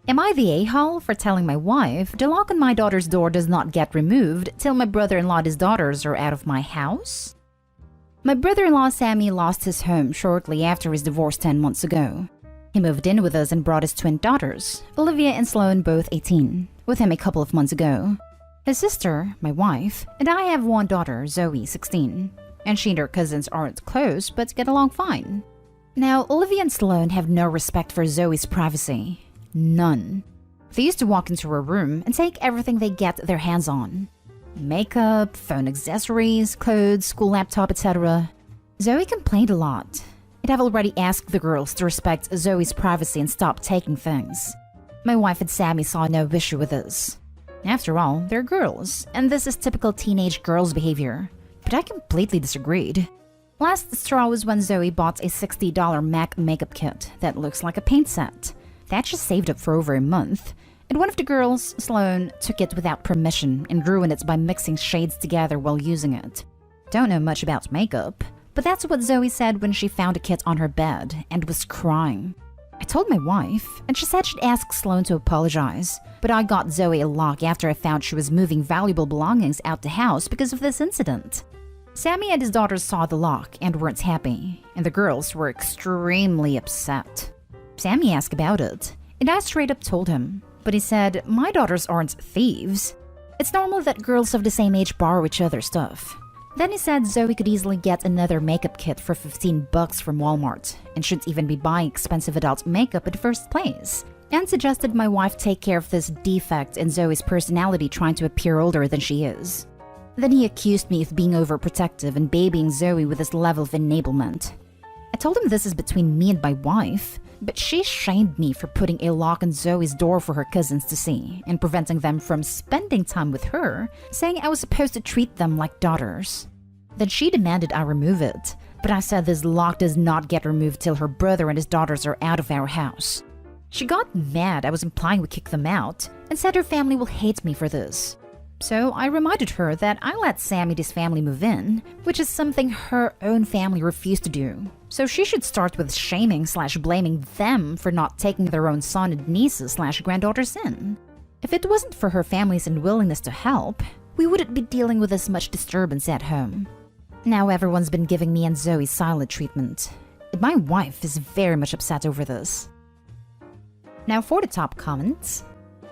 Am I the a-hole for telling my wife the lock on my daughter's door does not get removed till my brother-in-law and his daughters are out of my house? My brother-in-law Sammy lost his home shortly after his divorce 10 months ago. He moved in with us and brought his twin daughters, Olivia and Sloane, both 18, with him a couple of months ago. His sister, my wife, and I have one daughter, Zoe, 16, and she and her cousins aren't close but get along fine. Now, Olivia and Sloane have no respect for Zoe's privacy. None. They used to walk into her room and take everything they get their hands on. Makeup, phone accessories, clothes, school laptop, etc. Zoe complained a lot, and I've already asked the girls to respect Zoe's privacy and stop taking things. My wife and Sammy saw no issue with this. After all, they're girls, and this is typical teenage girls' behavior. But I completely disagreed. Last straw was when Zoe bought a $60 MAC makeup kit that looks like a paint set. That she saved up for over a month, and one of the girls, Sloane, took it without permission and ruined it by mixing shades together while using it. Don't know much about makeup, but that's what Zoe said when she found a kit on her bed and was crying. I told my wife, and she said she'd ask Sloane to apologize, but I got Zoe a lock after I found she was moving valuable belongings out the house because of this incident. Sammy and his daughters saw the lock and weren't happy, and the girls were extremely upset. Sammy asked about it, and I straight up told him, but he said, my daughters aren't thieves. It's normal that girls of the same age borrow each other's stuff. Then he said Zoe could easily get another makeup kit for $15 from Walmart, and shouldn't even be buying expensive adult makeup in the first place, and suggested my wife take care of this defect in Zoe's personality trying to appear older than she is. Then he accused me of being overprotective and babying Zoe with this level of enablement. I told him this is between me and my wife, but she shamed me for putting a lock on Zoe's door for her cousins to see and preventing them from spending time with her, saying I was supposed to treat them like daughters. Then she demanded I remove it, but I said this lock does not get removed till her brother and his daughters are out of our house. She got mad I was implying we kick them out and said her family will hate me for this. So I reminded her that I let Sammy and his family move in, which is something her own family refused to do. So she should start with shaming/blaming them for not taking their own son and nieces/granddaughters in. If it wasn't for her family's unwillingness to help, we wouldn't be dealing with this much disturbance at home. Now everyone's been giving me and Zoe silent treatment, and my wife is very much upset over this. Now for the top comments.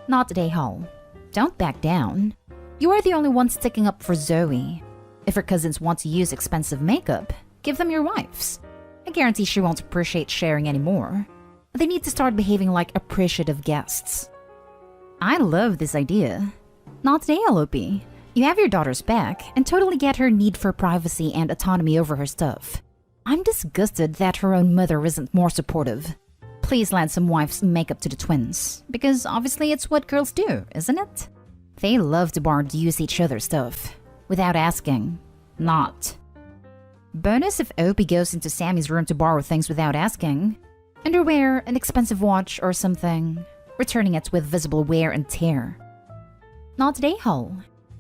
Not today, Hall. Don't back down. You are the only one sticking up for Zoe. If her cousins want to use expensive makeup, give them your wife's. I guarantee she won't appreciate sharing anymore. They need to start behaving like appreciative guests. I love this idea. Not today, Alopi. You have your daughter's back and totally get her need for privacy and autonomy over her stuff. I'm disgusted that her own mother isn't more supportive. Please lend some wife's makeup to the twins, because obviously it's what girls do, isn't it? They love to borrow and use each other's stuff, without asking. Not. Bonus if Opie goes into Sammy's room to borrow things without asking. Underwear, an expensive watch, or something. Returning it with visible wear and tear. Not today, Hull.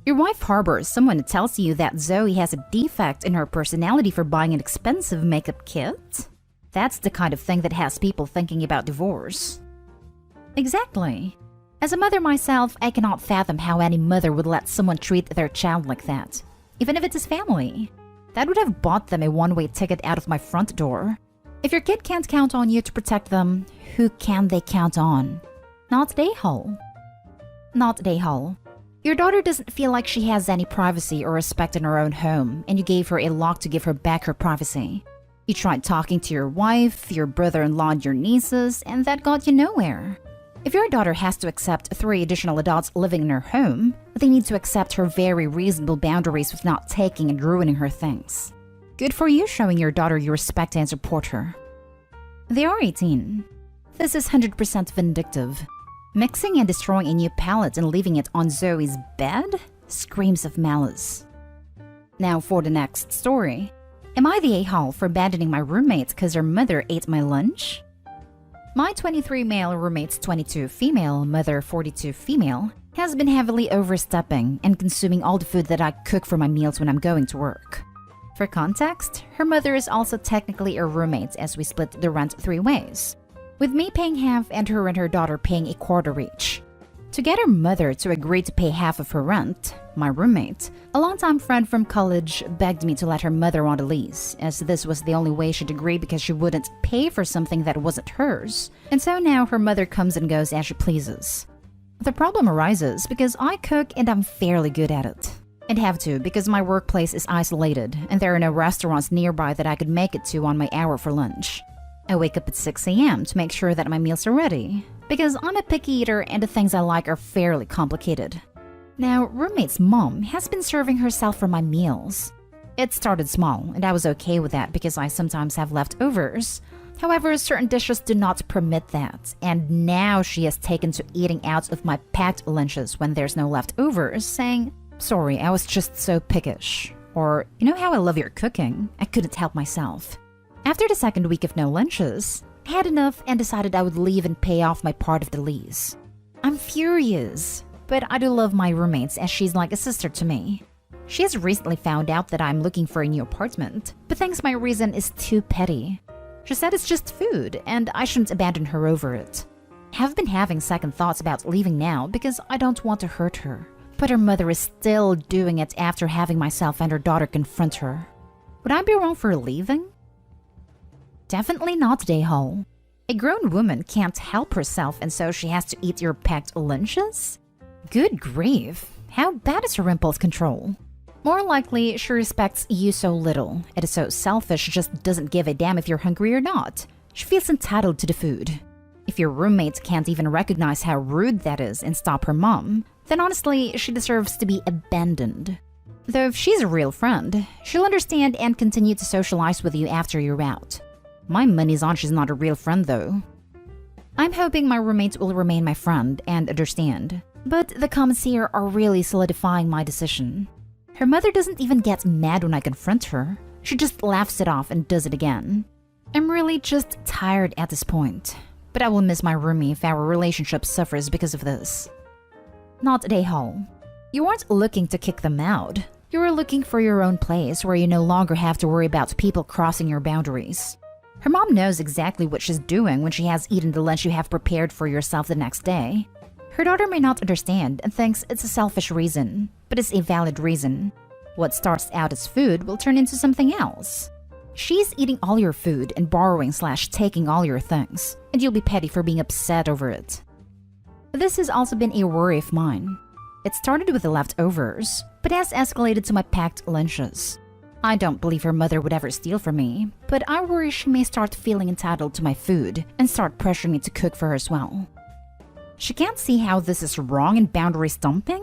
Your wife harbors someone who tells you that Zoe has a defect in her personality for buying an expensive makeup kit? That's the kind of thing that has people thinking about divorce. Exactly. As a mother myself, I cannot fathom how any mother would let someone treat their child like that, even if it's his family. That would have bought them a one-way ticket out of my front door. If your kid can't count on you to protect them, who can they count on? Not today, Hull. Not today, Hull. Your daughter doesn't feel like she has any privacy or respect in her own home, and you gave her a lock to give her back her privacy. You tried talking to your wife, your brother-in-law, and your nieces, and that got you nowhere. If your daughter has to accept 3 additional adults living in her home, they need to accept her very reasonable boundaries with not taking and ruining her things. Good for you showing your daughter you respect and support her. They are 18. This is 100% vindictive. Mixing and destroying a new palette and leaving it on Zoe's bed screams of malice. Now for the next story. Am I the a-hole for abandoning my roommate because her mother ate my lunch? My 23 male roommate's 22 female, mother 42 female, has been heavily overstepping and consuming all the food that I cook for my meals when I'm going to work. For context, her mother is also technically a roommate as we split the rent 3 ways. with me paying half and her daughter paying a quarter each. To get her mother to agree to pay half of her rent, my roommate, a longtime friend from college, begged me to let her mother on the lease, as this was the only way she'd agree because she wouldn't pay for something that wasn't hers, and so now her mother comes and goes as she pleases. The problem arises because I cook and I'm fairly good at it. I'd have to because my workplace is isolated and there are no restaurants nearby that I could make it to on my hour for lunch. I wake up at 6 a.m. to make sure that my meals are ready, because I'm a picky eater and the things I like are fairly complicated. Now, roommate's mom has been serving herself for my meals. It started small, and I was okay with that because I sometimes have leftovers. However, certain dishes do not permit that, and now she has taken to eating out of my packed lunches when there's no leftovers, saying, "Sorry, I was just so pickish." Or, "You know how I love your cooking? I couldn't help myself." After the second week of no lunches, I had enough and decided I would leave and pay off my part of the lease. I'm furious, but I do love my roommates as she's like a sister to me. She has recently found out that I'm looking for a new apartment, but thinks my reason is too petty. She said it's just food and I shouldn't abandon her over it. I have been having second thoughts about leaving now because I don't want to hurt her, but her mother is still doing it after having myself and her daughter confront her. Would I be wrong for leaving? Definitely not, Day-Hole. A grown woman can't help herself and so she has to eat your packed lunches? Good grief, how bad is her impulse control? More likely, she respects you so little. It is so selfish she just doesn't give a damn if you're hungry or not. She feels entitled to the food. If your roommate can't even recognize how rude that is and stop her mom, then honestly, she deserves to be abandoned. Though if she's a real friend, she'll understand and continue to socialize with you after you're out. My money's on she's not a real friend though. I'm hoping my roommate will remain my friend and understand, but the comments here are really solidifying my decision. Her mother doesn't even get mad when I confront her. She just laughs it off and does it again. I'm really just tired at this point, but I will miss my roomie if our relationship suffers because of this. Not Day-Hole. You aren't looking to kick them out. You are looking for your own place where you no longer have to worry about people crossing your boundaries. Her mom knows exactly what she's doing when she has eaten the lunch you have prepared for yourself the next day. Her daughter may not understand and thinks it's a selfish reason, but it's a valid reason. What starts out as food will turn into something else. She's eating all your food and borrowing/taking all your things, and you'll be petty for being upset over it. This has also been a worry of mine. It started with the leftovers, but has escalated to my packed lunches. I don't believe her mother would ever steal from me, but I worry she may start feeling entitled to my food and start pressuring me to cook for her as well. She can't see how this is wrong and boundary stomping?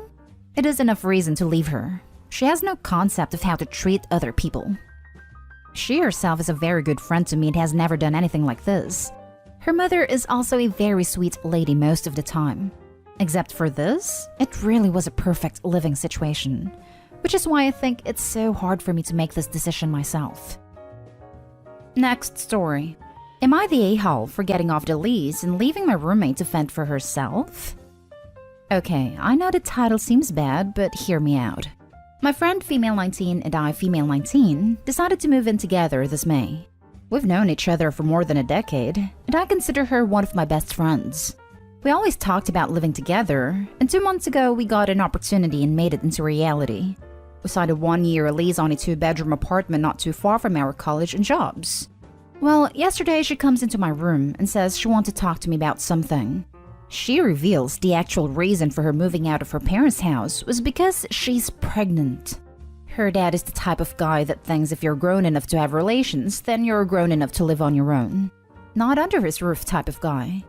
It is enough reason to leave her. She has no concept of how to treat other people. She herself is a very good friend to me and has never done anything like this. Her mother is also a very sweet lady most of the time. Except for this, it really was a perfect living situation. Which is why I think it's so hard for me to make this decision myself. Next story. Am I the a-hole for getting off the lease and leaving my roommate to fend for herself? Okay, I know the title seems bad, but hear me out. My friend female 19 and I female 19 decided to move in together this May. We've known each other for more than a decade, and I consider her one of my best friends. We always talked about living together, and 2 months ago we got an opportunity and made it into reality. We signed a 1-year lease on a 2-bedroom apartment not too far from our college and jobs. Well, yesterday she comes into my room and says she wants to talk to me about something. She reveals the actual reason for her moving out of her parents' house was because she's pregnant. Her dad is the type of guy that thinks if you're grown enough to have relations, then you're grown enough to live on your own. Not under his roof type of guy.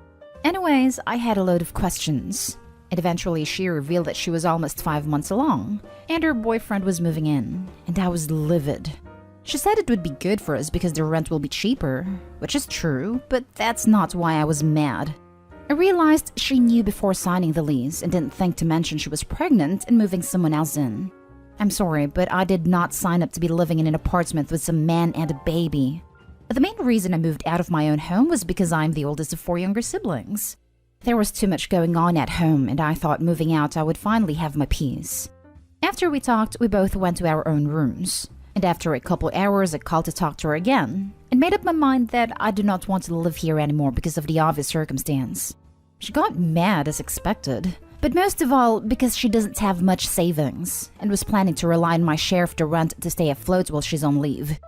Anyways, I had a load of questions. And eventually she revealed that she was almost 5 months along, and her boyfriend was moving in, and I was livid. She said it would be good for us because the rent will be cheaper, which is true, but that's not why I was mad. I realized she knew before signing the lease and didn't think to mention she was pregnant and moving someone else in. I'm sorry, but I did not sign up to be living in an apartment with some man and a baby. The main reason I moved out of my own home was because I'm the oldest of 4 younger siblings. There was too much going on at home, and I thought moving out I would finally have my peace. After we talked, we both went to our own rooms. And after a couple hours, I called to talk to her again and made up my mind that I do not want to live here anymore because of the obvious circumstance. She got mad as expected, but most of all because she doesn't have much savings and was planning to rely on my share of the rent to stay afloat while she's on leave.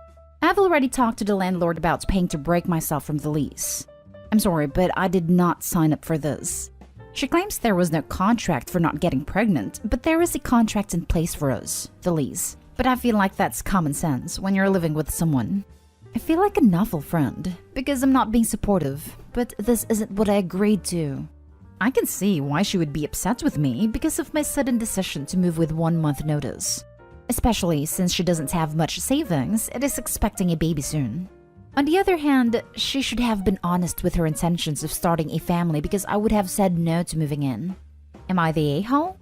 I've already talked to the landlord about paying to break myself from the lease. I'm sorry, but I did not sign up for this. She claims there was no contract for not getting pregnant, but there is a contract in place for us, the lease. But I feel like that's common sense when you're living with someone. I feel like an awful friend because I'm not being supportive, but this isn't what I agreed to. I can see why she would be upset with me because of my sudden decision to move with 1 month notice. Especially since she doesn't have much savings and is expecting a baby soon. On the other hand, she should have been honest with her intentions of starting a family because I would have said no to moving in. Am I the a-hole?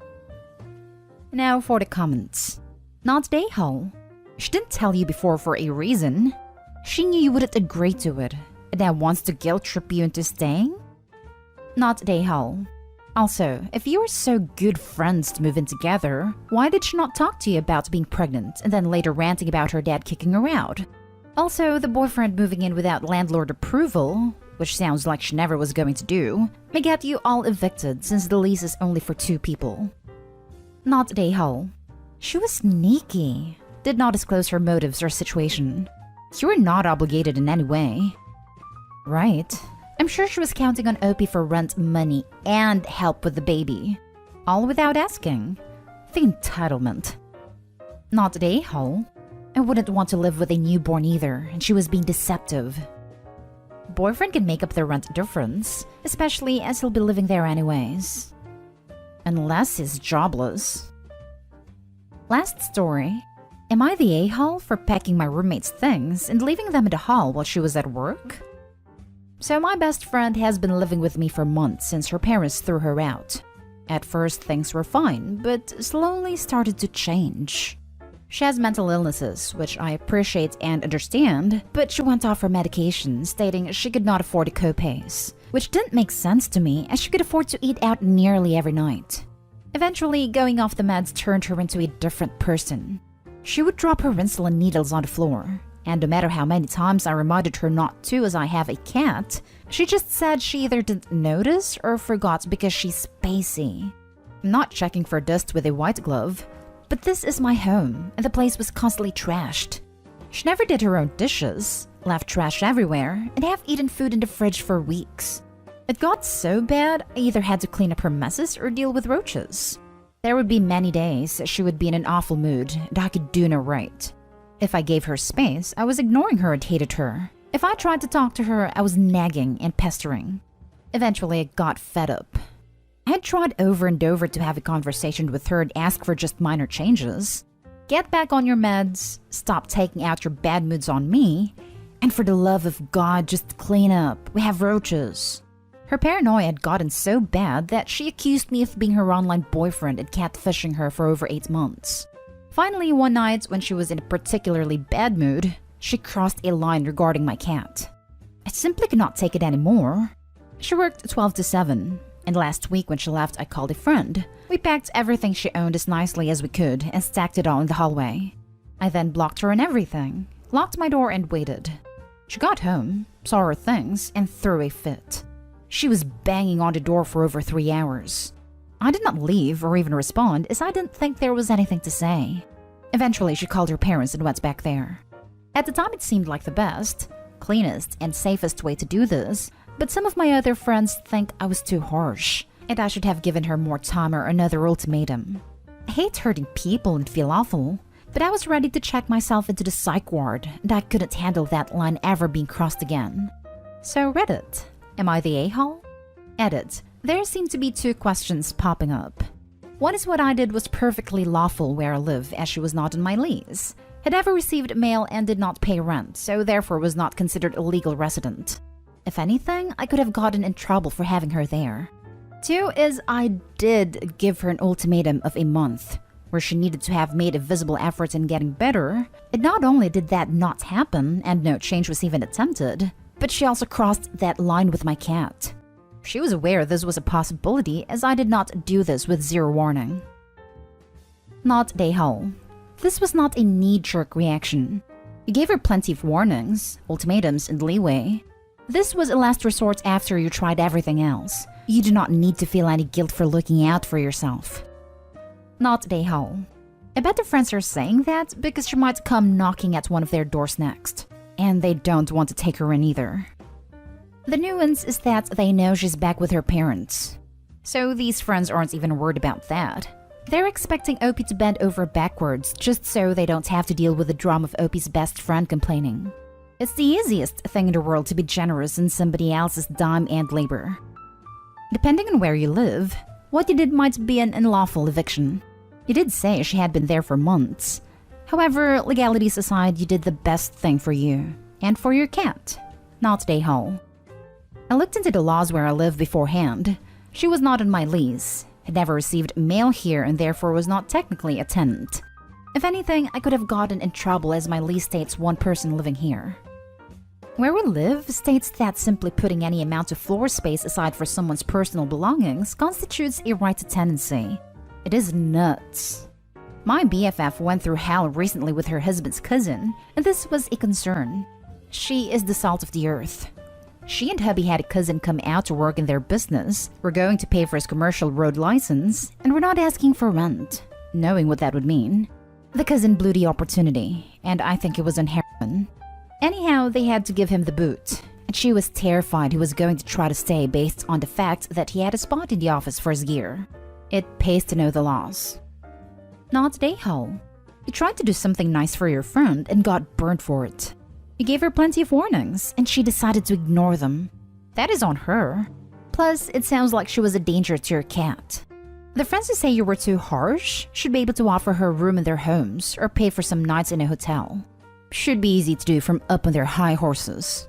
Now for the comments. Not the a-hole. She didn't tell you before for a reason. She knew you wouldn't agree to it, and now wants to guilt trip you into staying? Not the a-hole. Also, if you were so good friends to move in together, why did she not talk to you about being pregnant and then later ranting about her dad kicking her out? Also, the boyfriend moving in without landlord approval, which sounds like she never was going to do, may get you all evicted since the lease is only for 2 people. Not the a-hole. She was sneaky. Did not disclose her motives or situation. You were not obligated in any way. Right. I'm sure she was counting on OP for rent money and help with the baby. All without asking. The entitlement. Not the a-hole. I wouldn't want to live with a newborn either, and she was being deceptive. Boyfriend can make up the rent difference, especially as he'll be living there anyways. Unless he's jobless. Last story. Am I the a-hole for packing my roommate's things and leaving them in the hall while she was at work? So my best friend has been living with me for months since her parents threw her out. At first things were fine, but slowly started to change. She has mental illnesses, which I appreciate and understand, but she went off her medication, stating she could not afford the co-pays, which didn't make sense to me as she could afford to eat out nearly every night. Eventually, going off the meds turned her into a different person. She would drop her insulin needles on the floor, and no matter how many times I reminded her not to as I have a cat, she just said she either didn't notice or forgot because she's spacey. I'm not checking for dust with a white glove, but this is my home, and the place was constantly trashed. She never did her own dishes, left trash everywhere, and have eaten food in the fridge for weeks. It got so bad, I either had to clean up her messes or deal with roaches. There would be many days she would be in an awful mood, and I could do no right. If I gave her space, I was ignoring her and hated her. If I tried to talk to her, I was nagging and pestering. Eventually, I got fed up. I had tried over and over to have a conversation with her and ask for just minor changes. Get back on your meds, stop taking out your bad moods on me, and for the love of God, just clean up. We have roaches. Her paranoia had gotten so bad that she accused me of being her online boyfriend and catfishing her for over 8 months. Finally, one night, when she was in a particularly bad mood, she crossed a line regarding my cat. I simply could not take it anymore. She worked 12 to 7, and last week when she left, I called a friend. We packed everything she owned as nicely as we could and stacked it all in the hallway. I then blocked her and everything, locked my door and waited. She got home, saw her things, and threw a fit. She was banging on the door for over 3 hours. I did not leave or even respond as I didn't think there was anything to say. Eventually, she called her parents and went back there. At the time, it seemed like the best, cleanest, and safest way to do this, but some of my other friends think I was too harsh, and I should have given her more time or another ultimatum. I hate hurting people and feel awful, but I was ready to check myself into the psych ward, and I couldn't handle that line ever being crossed again. So Reddit, am I the a-hole? Edit. There seem to be 2 questions popping up. One is what I did was perfectly lawful where I live as she was not in my lease, had never received mail and did not pay rent, so therefore was not considered a legal resident. If anything, I could have gotten in trouble for having her there. 2 is I did give her an ultimatum of a month, where she needed to have made a visible effort in getting better, and not only did that not happen and no change was even attempted, but she also crossed that line with my cat. She was aware this was a possibility as I did not do this with 0 warning. Not the a-hole. This was not a knee-jerk reaction. You gave her plenty of warnings, ultimatums, and leeway. This was a last resort after you tried everything else. You do not need to feel any guilt for looking out for yourself. Not Day-Hall. I bet the friends are saying that because she might come knocking at one of their doors next. And they don't want to take her in either. The nuance is that they know she's back with her parents. So these friends aren't even worried about that. They're expecting Opie to bend over backwards just so they don't have to deal with the drama of Opie's best friend complaining. It's the easiest thing in the world to be generous in somebody else's dime and labor. Depending on where you live, what you did might be an unlawful eviction. You did say she had been there for months. However, legalities aside, you did the best thing for you. And for your cat. Not Day-Hall. I looked into the laws where I lived beforehand. She was not on my lease, had never received mail here and therefore was not technically a tenant. If anything, I could have gotten in trouble as my lease states one person living here. Where we live states that simply putting any amount of floor space aside for someone's personal belongings constitutes a right to tenancy. It is nuts. My BFF went through hell recently with her husband's cousin, and this was a concern. She is the salt of the earth. She and hubby had a cousin come out to work in their business. We're going to pay for his commercial road license, and we're not asking for rent, knowing what that would mean. The cousin blew the opportunity, and I think it was on heroin. Anyhow, they had to give him the boot, and she was terrified he was going to try to stay based on the fact that he had a spot in the office for his gear. It pays to know the laws. Not Day-Hall. You tried to do something nice for your friend and got burnt for it. You gave her plenty of warnings, and she decided to ignore them. That is on her. Plus, it sounds like she was a danger to your cat. The friends who say you were too harsh should be able to offer her a room in their homes or pay for some nights in a hotel. Should be easy to do from up on their high horses.